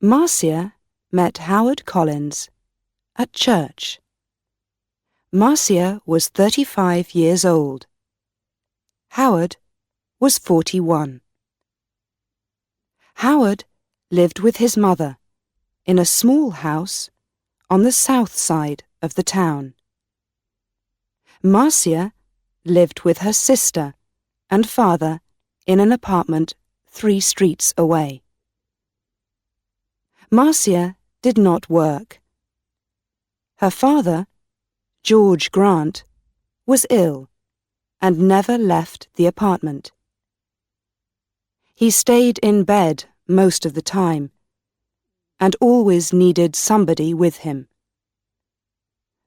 Marcia met Howard Collins at church. Marcia was 35 years old. Howard was 41. Howard lived with his mother in a small house on the south side of the town. Marcia lived with her sister and father in an apartment 3 streets away. Marcia did not work. Her father, George Grant, was ill and never left the apartment. He stayed in bed most of the time and always needed somebody with him.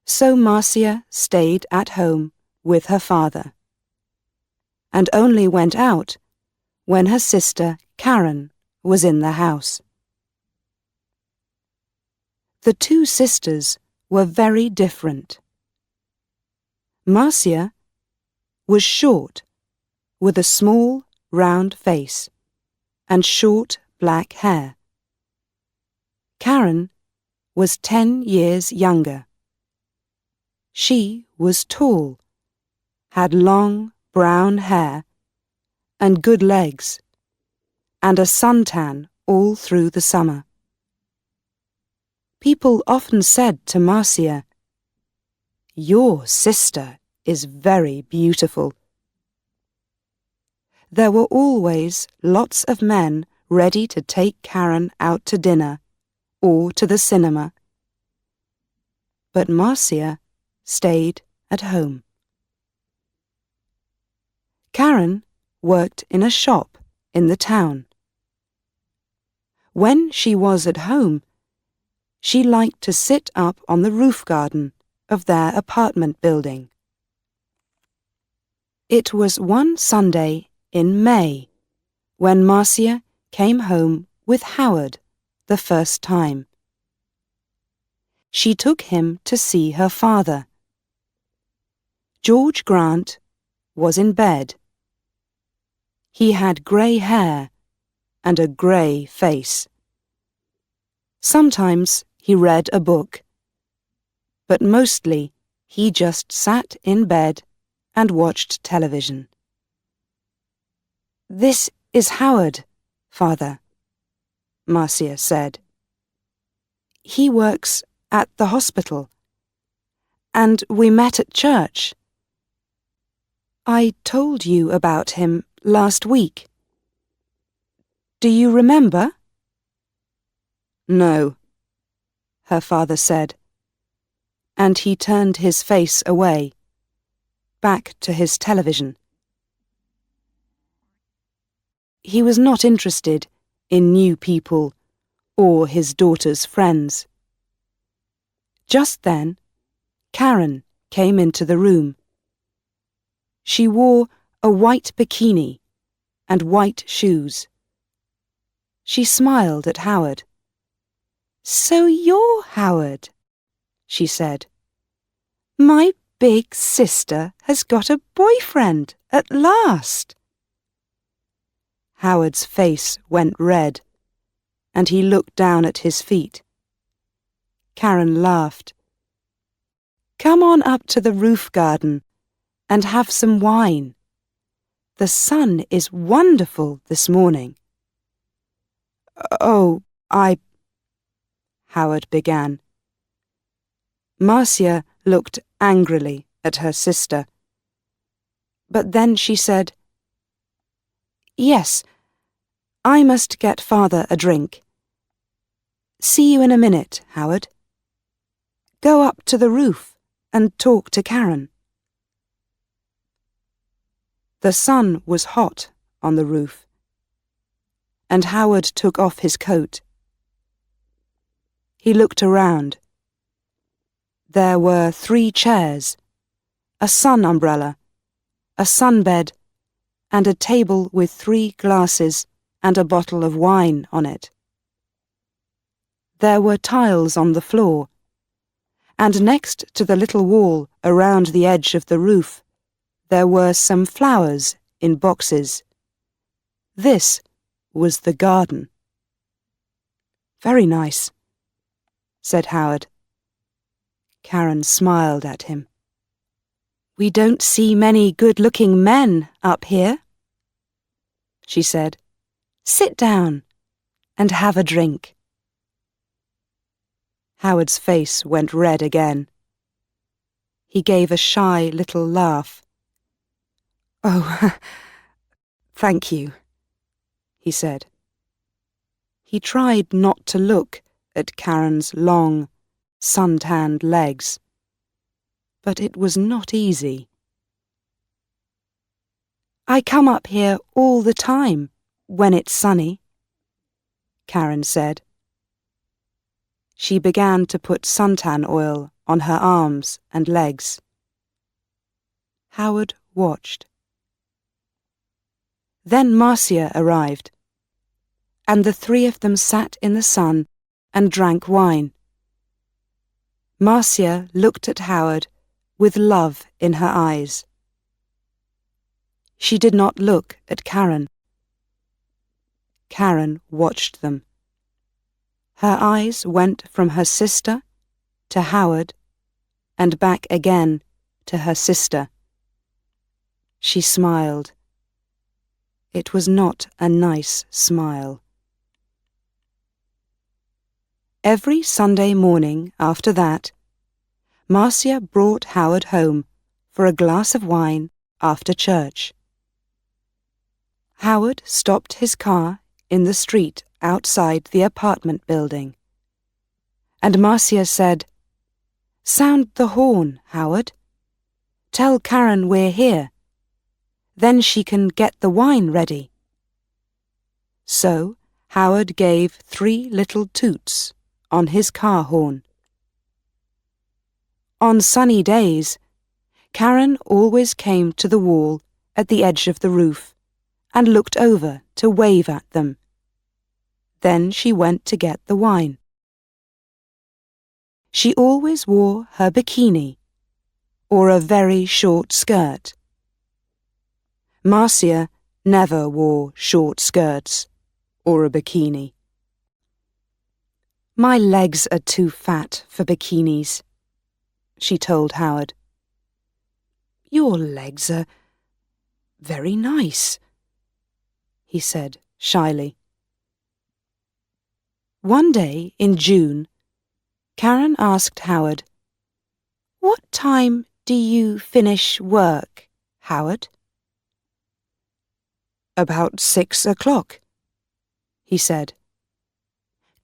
So Marcia stayed at home with her father and only went out when her sister Karen was in the house. The 2 sisters were very different. Marcia was short, with a small, round face and short black hair. Karen was 10 years younger. She was tall, had long brown hair and good legs, and a suntan all through the summer. People often said to Marcia, "Your sister is very beautiful." There were always lots of men ready to take Karen out to dinner or to the cinema. But Marcia stayed at home. Karen worked in a shop in the town. When she was at home, she liked to sit up on the roof garden of their apartment building. It was one Sunday in May when Marcia came home with Howard the first time. She took him to see her father. George Grant was in bed. He had grey hair and a grey face. Sometimes he read a book, but mostly he just sat in bed and watched television. "This is Howard, Father," Marcia said. "He works at the hospital, and we met at church. I told you about him last week. Do you remember?" "No," her father said, and he turned his face away, back to his television. He was not interested in new people or his daughter's friends. Just then, Karen came into the room. She wore a white bikini and white shoes. She smiled at Howard. "So you're Howard," she said. "My big sister has got a boyfriend at last." Howard's face went red, and he looked down at his feet. Karen laughed. "Come on up to the roof garden and have some wine. The sun is wonderful this morning." "Oh, Howard began. Marcia looked angrily at her sister. But then she said, "Yes, I must get Father a drink. See you in a minute, Howard. Go up to the roof and talk to Karen." The sun was hot on the roof, and Howard took off his coat. He looked around. There were 3 chairs, a sun umbrella, a sunbed, and a table with 3 glasses and a bottle of wine on it. There were tiles on the floor, and next to the little wall around the edge of the roof, there were some flowers in boxes. This was the garden. Very nice, said Howard. Karen smiled at him. We don't see many good-looking men up here, she said. Sit down and have a drink. Howard's face went red again. He gave a shy little laugh. Oh, thank you, he said. He tried not to look at Karen's long, sun-tanned legs, but it was not easy. I come up here all the time when it's sunny, Karen said. She began to put suntan oil on her arms and legs. Howard watched. Then Marcia arrived, and the three of them sat in the sun and drank wine. Marcia looked at Howard with love in her eyes. She did not look at Karen. Karen watched them. Her eyes went from her sister to Howard and back again to her sister. She smiled. It was not a nice smile. Every Sunday morning after that, Marcia brought Howard home for a glass of wine after church. Howard stopped his car in the street outside the apartment building, and Marcia said, Sound the horn, Howard. Tell Karen we're here. Then she can get the wine ready. So Howard gave 3 little toots on his car horn. On sunny days, Karen always came to the wall at the edge of the roof and looked over to wave at them. Then she went to get the wine. She always wore her bikini, or a very short skirt. Marcia never wore short skirts or a bikini. My legs are too fat for bikinis, she told Howard. Your legs are very nice, he said shyly. One day in June, Karen asked Howard, What time do you finish work, Howard? About 6 o'clock, he said.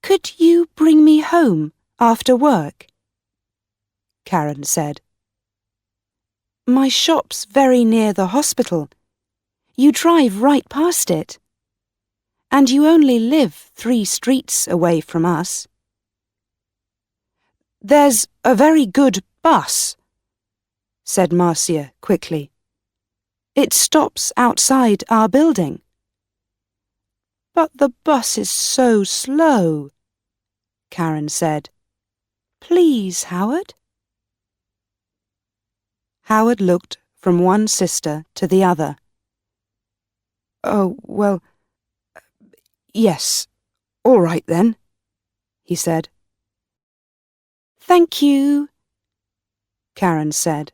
Could you bring me home after work? Karen said. My shop's very near the hospital. You drive right past it. And you only live 3 streets away from us. There's a very good bus, said Marcia quickly. It stops outside our building. But the bus is so slow, Karen said. Please, Howard. Howard looked from one sister to the other. Oh, well, yes, all right then, he said. Thank you, Karen said,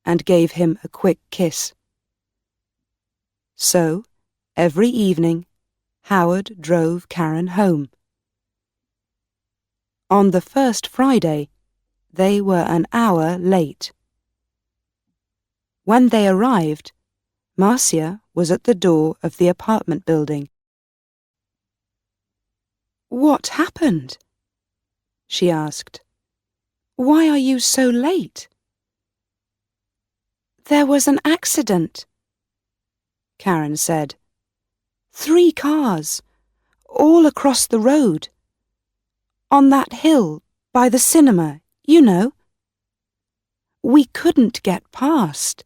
and gave him a quick kiss. So, every evening, Howard drove Karen home. On the first Friday, they were an hour late. When they arrived, Marcia was at the door of the apartment building. What happened? She asked. Why are you so late? There was an accident, Karen said. 3 cars, all across the road. On that hill by the cinema, you know. We couldn't get past.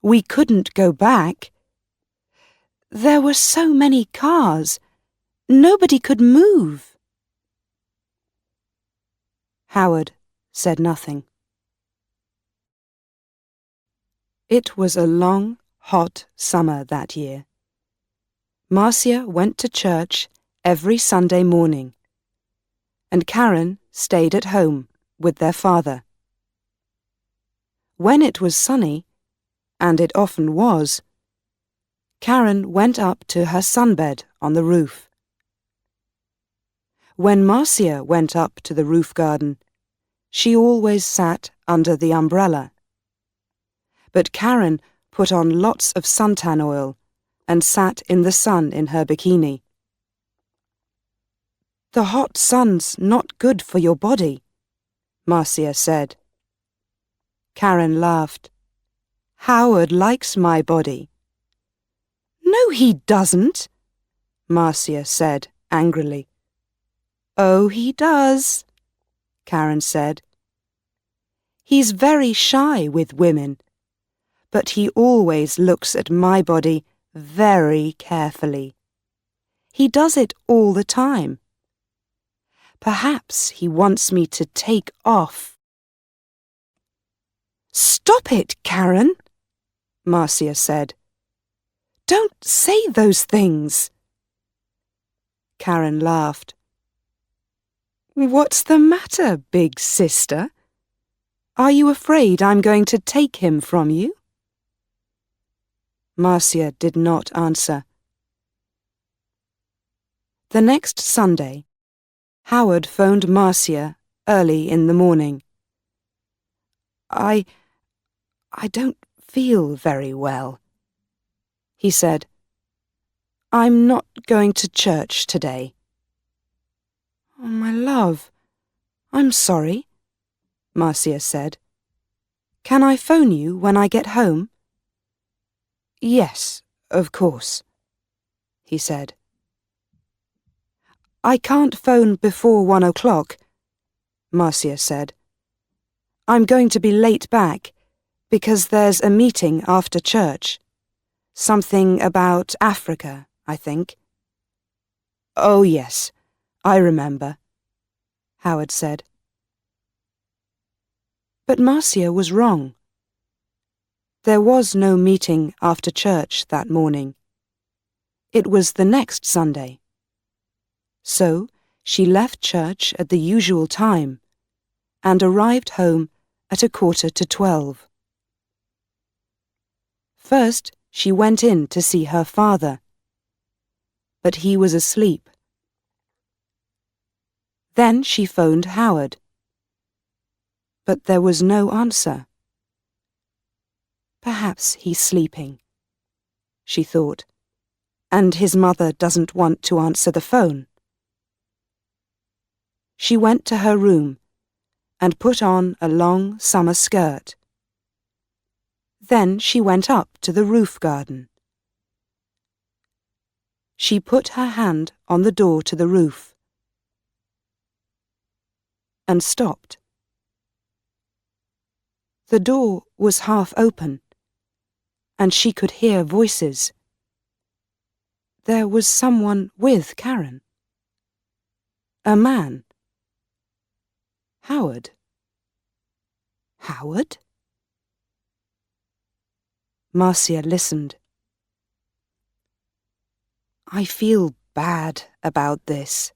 We couldn't go back. There were so many cars. Nobody could move. Howard said nothing. It was a long, hot summer that year. Marcia went to church every Sunday morning. and Karen stayed at home with their father. When it was sunny, and it often was, Karen went up to her sunbed on the roof. When Marcia went up to the roof garden, she always sat under the umbrella. But Karen put on lots of suntan oil and sat in the sun in her bikini. "The hot sun's not good for your body," Marcia said. Karen laughed. "Howard likes my body." "No, he doesn't," Marcia said angrily. "Oh, he does," Karen said. "He's very shy with women, but he always looks at my body very carefully. He does it all the time. Perhaps he wants me to take off." "Stop it, Karen," Marcia said. "Don't say those things." Karen laughed. "What's the matter, big sister? Are you afraid I'm going to take him from you?" Marcia did not answer. The next Sunday, Howard phoned Marcia early in the morning. I don't feel very well," he said. "I'm not going to church today." "Oh, my love, I'm sorry," Marcia said. "Can I phone you when I get home?" "Yes, of course," he said. "I can't phone before 1 o'clock," Marcia said. "I'm going to be late back because there's a meeting after church. Something about Africa, I think." "Oh, yes, I remember," Howard said. But Marcia was wrong. There was no meeting after church that morning. It was the next Sunday. So she left church at the usual time and arrived home at 11:45. First, she went in to see her father, but he was asleep. Then she phoned Howard, but there was no answer. Perhaps he's sleeping, she thought, and his mother doesn't want to answer the phone. She went to her room and put on a long summer skirt. Then she went up to the roof garden. She put her hand on the door to the roof and stopped. The door was half open, and she could hear voices. There was someone with Karen. A man. Howard. Howard? Marcia listened. "I feel bad about this,"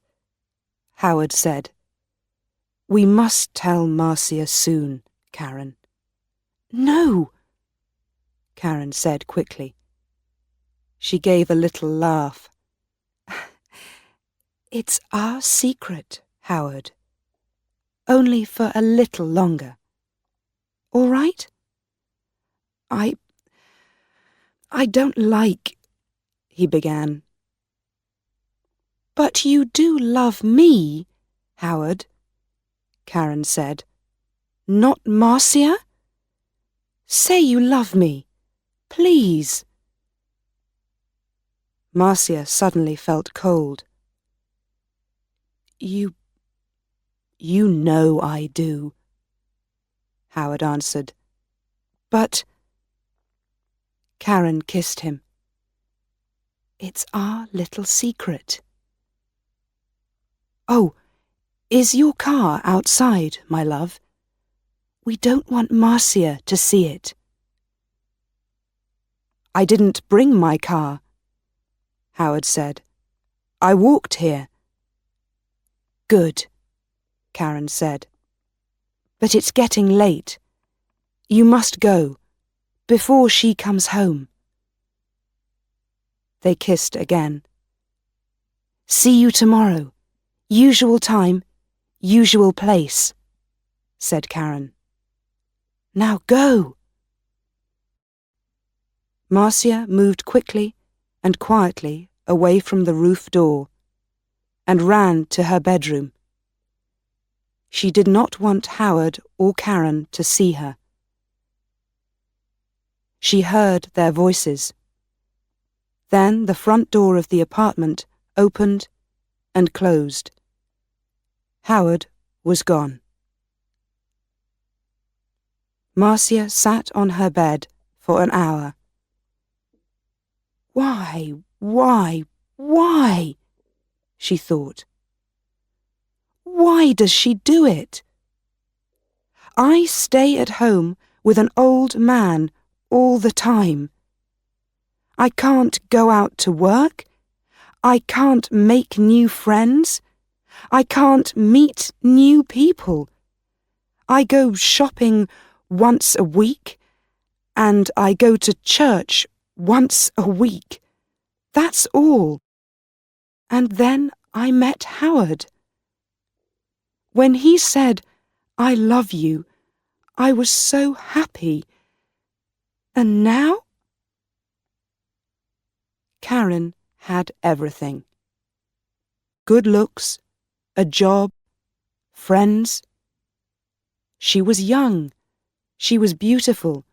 Howard said. "We must tell Marcia soon, Karen." "No," Karen said quickly. She gave a little laugh. "It's our secret, Howard. Only for a little longer. All right? I don't like," he began. "But you do love me, Howard," Karen said. "Not Marcia? Say you love me, please." Marcia suddenly felt cold. You know I do," Howard answered. "But—" Karen kissed him. "It's our little secret." "Oh, is your car outside, my love? We don't want Marcia to see it." "I didn't bring my car," Howard said. "I walked here." "Good," Karen said. "But it's getting late. You must go, before she comes home." They kissed again. "See you tomorrow. Usual time, usual place," said Karen. "Now go." Marcia moved quickly and quietly away from the roof door and ran to her bedroom. She did not want Howard or Karen to see her. She heard their voices. Then the front door of the apartment opened and closed. Howard was gone. Marcia sat on her bed for an hour. Why, she thought. Why does she do it? I stay at home with an old man all the time. I can't go out to work. I can't make new friends. I can't meet new people. I go shopping once a week, and I go to church once a week. That's all. And then I met Howard. When he said, "I love you," I was so happy. And now? Karen had everything. Good looks, a job, friends. She was young. She was beautiful.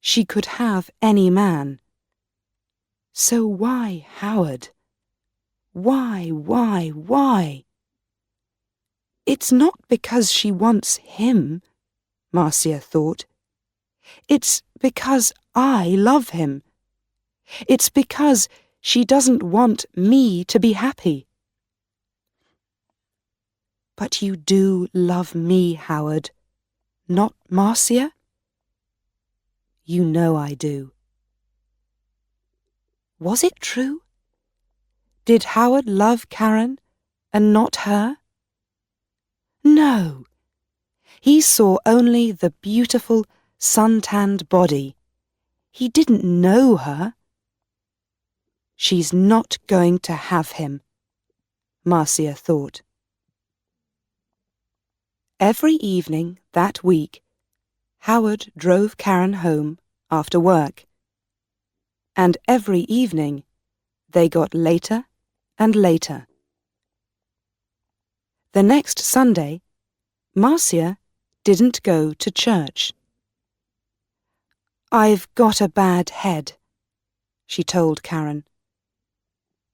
She could have any man. So why Howard? Why? It's not because she wants him, Marcia thought. It's because I love him. It's because she doesn't want me to be happy. But you do love me, Howard, not Marcia? You know I do. Was it true? Did Howard love Karen and not her? No. He saw only the beautiful, sun-tanned body. He didn't know her. She's not going to have him, Marcia thought. Every evening that week, Howard drove Karen home after work. And every evening, they got later and later. The next Sunday, Marcia didn't go to church. "I've got a bad head," she told Karen.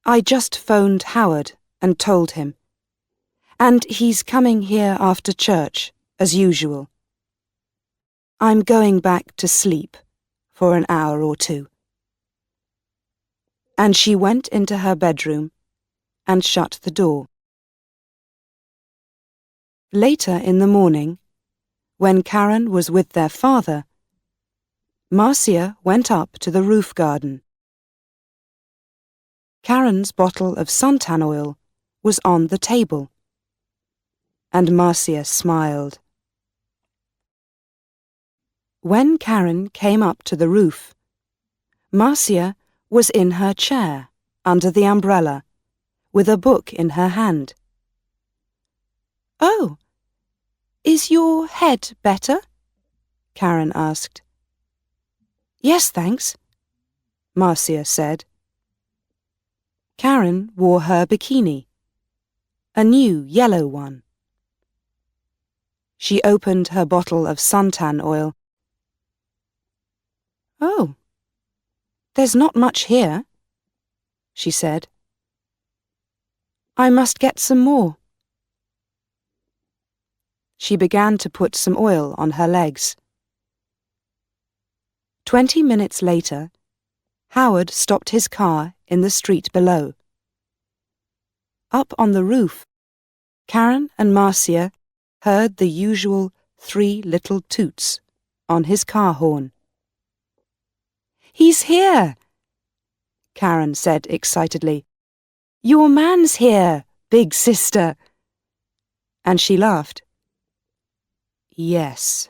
"I just phoned Howard and told him. And he's coming here after church, as usual. I'm going back to sleep for an hour or two." And she went into her bedroom and shut the door. Later in the morning, when Karen was with their father, Marcia went up to the roof garden. Karen's bottle of suntan oil was on the table, and Marcia smiled. When Karen came up to the roof, Marcia was in her chair under the umbrella, with a book in her hand. "Oh, is your head better?" Karen asked. "Yes, thanks," Marcia said. Karen wore her bikini, a new yellow one. She opened her bottle of suntan oil. "Oh, there's not much here," she said. "I must get some more." She began to put some oil on her legs. 20 minutes later, Howard stopped his car in the street below. Up on the roof, Karen and Marcia heard the usual 3 little toots on his car horn. "He's here!" Karen said excitedly. "Your man's here, big sister!" and she laughed. Yes,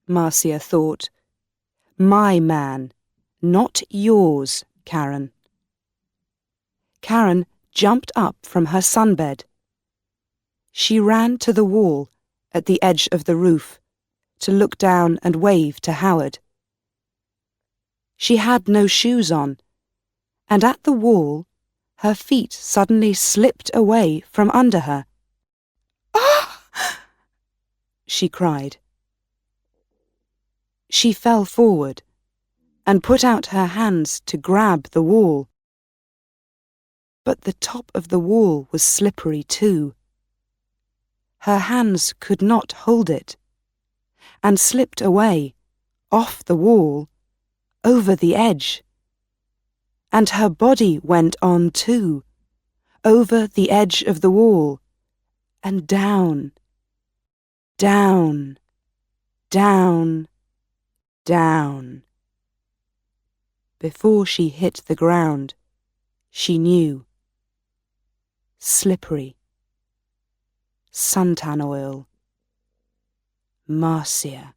Marcia thought. My man, not yours, Karen. Karen jumped up from her sunbed. She ran to the wall at the edge of the roof to look down and wave to Howard. She had no shoes on, and at the wall her feet suddenly slipped away from under her. "Ah!" she cried. She fell forward and put out her hands to grab the wall. But the top of the wall was slippery too. Her hands could not hold it, and slipped away, off the wall, over the edge. And her body went on too, over the edge of the wall, and down, down, down, down. Before she hit the ground, she knew. Slippery. Suntan oil. Marcia.